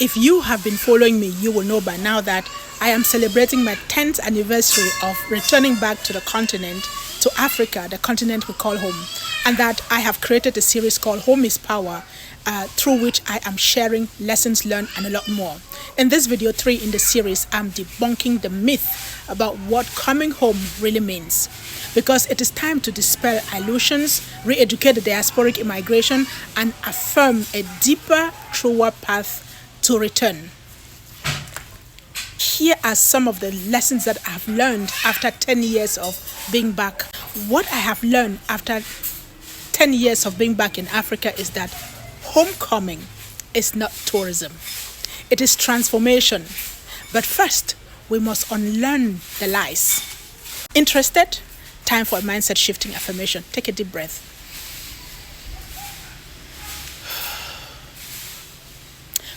If you have been following me, you will know by now that I am celebrating my 10th anniversary of returning back to the continent, to Africa, the continent we call home, and that I have created a series called Home is Power, through which I am sharing lessons learned and a lot more. In this video 3 in the series, I'm debunking the myth about what coming home really means. Because it is time to dispel illusions, re-educate the diasporic immigration, and affirm a deeper, truer path to return. Here are some of the lessons that I've learned after 10 years of being back. What I have learned after 10 years of being back in Africa is that homecoming is not tourism. It is transformation. But first, we must unlearn the lies. Interested? Time for a mindset shifting affirmation. Take a deep breath.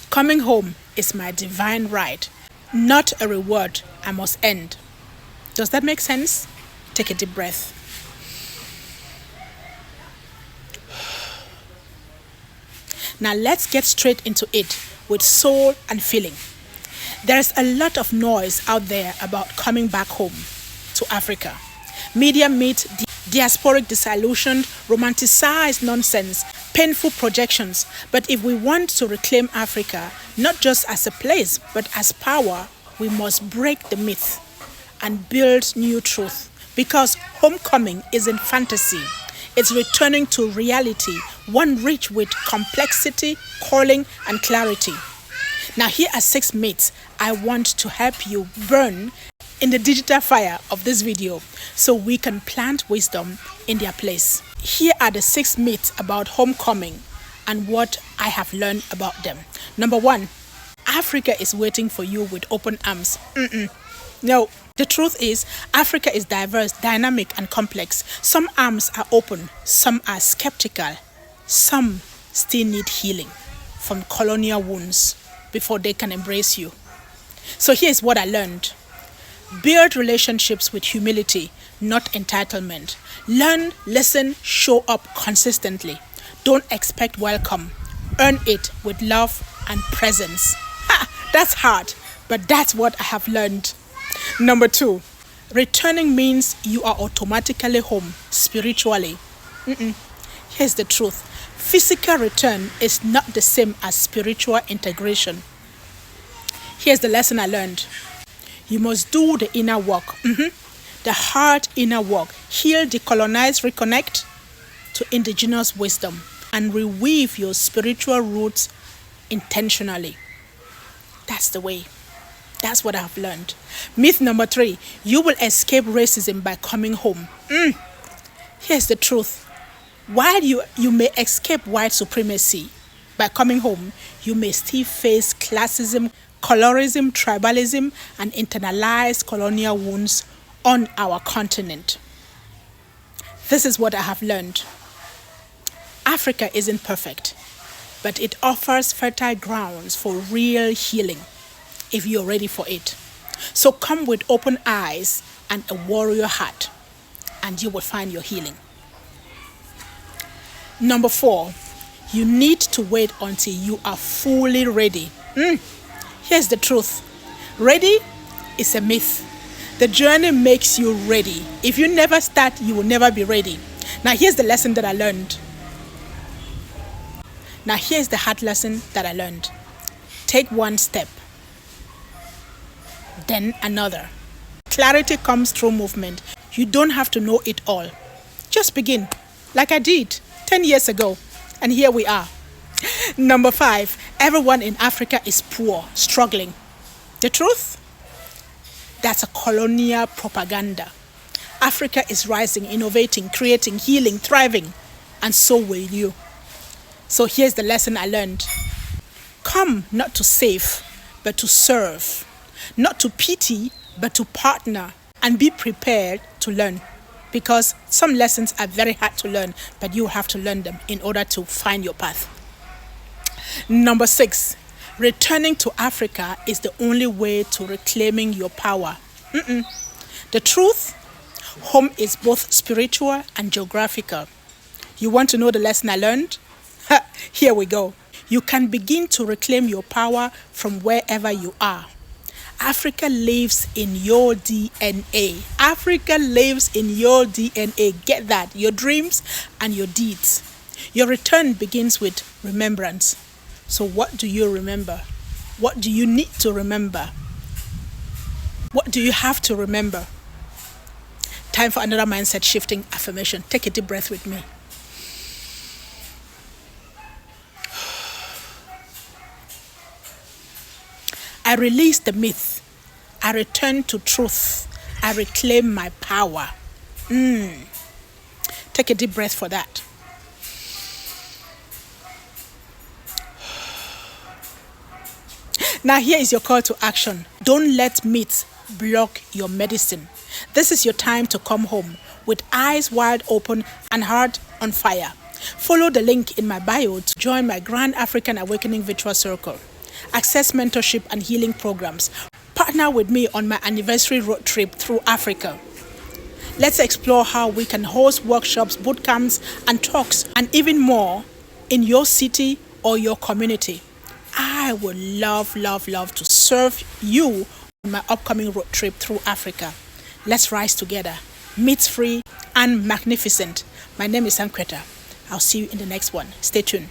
Coming home is my divine right, not a reward I must end. Does that make sense? Take a deep breath. Now let's get straight into it with soul and feeling. There's a lot of noise out there about coming back home to Africa. Media meet diasporic disillusioned, romanticized nonsense, painful projections. But if we want to reclaim Africa, not just as a place, but as power, we must break the myth and build new truth. Because homecoming isn't fantasy. It's returning to reality, one rich with complexity, calling, and clarity. Now here are 6 myths I want to help you burn in the digital fire of this video so we can plant wisdom in their place. Here are the 6 myths about homecoming and what I have learned about them. Number 1, Africa is waiting for you with open arms. No, the truth is Africa is diverse, dynamic, and complex. Some arms are open, some are skeptical, some still need healing from colonial wounds before they can embrace you. So here's what I learned. Build relationships with humility, not entitlement. Learn, listen, show up consistently. Don't expect welcome. Earn it with love and presence. That's hard, but that's what I have learned. Number 2, returning means you are automatically home spiritually. Here's the truth. Physical return is not the same as spiritual integration. Here's the lesson I learned. You must do the inner work, the hard inner work. Heal, decolonize, reconnect to indigenous wisdom and reweave your spiritual roots intentionally. That's the way. That's what I've learned. Myth number 3, you will escape racism by coming home. Here's the truth. While you may escape white supremacy by coming home, you may still face classism, colorism, tribalism, and internalized colonial wounds on our continent. This is what I have learned. Africa isn't perfect, but it offers fertile grounds for real healing if you're ready for it. So come with open eyes and a warrior heart, and you will find your healing. Number 4, you need to wait until you are fully ready. Here's the truth. Ready is a myth. The journey makes you ready. If you never start, you will never be ready. Now here's the lesson that I learned. Now here's the hard lesson that I learned. Take one step, then another. Clarity comes through movement. You don't have to know it all. Just begin, like I did 10 years ago, and here we are. Number 5, everyone in Africa is poor, struggling. The truth? That's a colonial propaganda. Africa is rising, innovating, creating, healing, thriving, and so will you. So here's the lesson I learned. Come not to save, but to serve. Not to pity, but to partner, and be prepared to learn. Because some lessons are very hard to learn, but you have to learn them in order to find your path. Number 6, returning to Africa is the only way to reclaiming your power. The truth, home is both spiritual and geographical. You want to know the lesson I learned? Here we go. You can begin to reclaim your power from wherever you are. Africa lives in your DNA. Africa lives in your DNA. Get that. Your dreams and your deeds. Your return begins with remembrance. So what do you remember? What do you need to remember? What do you have to remember? Time for another mindset shifting affirmation. Take a deep breath with me. I release the myth. I return to truth. I reclaim my power. Take a deep breath for that. Now here is your call to action. Don't let myths block your medicine. This is your time to come home with eyes wide open and heart on fire. Follow the link in my bio to join my Grand African Awakening Virtual Circle. Access mentorship and healing programs. Partner with me on my anniversary road trip through Africa. Let's explore how we can host workshops, boot camps, and talks, and even more in your city or your community. I would love to serve you on my upcoming road trip through Africa. Let's rise together, myth-free and magnificent. My name is Sankreta. I'll see you in the next one. Stay tuned.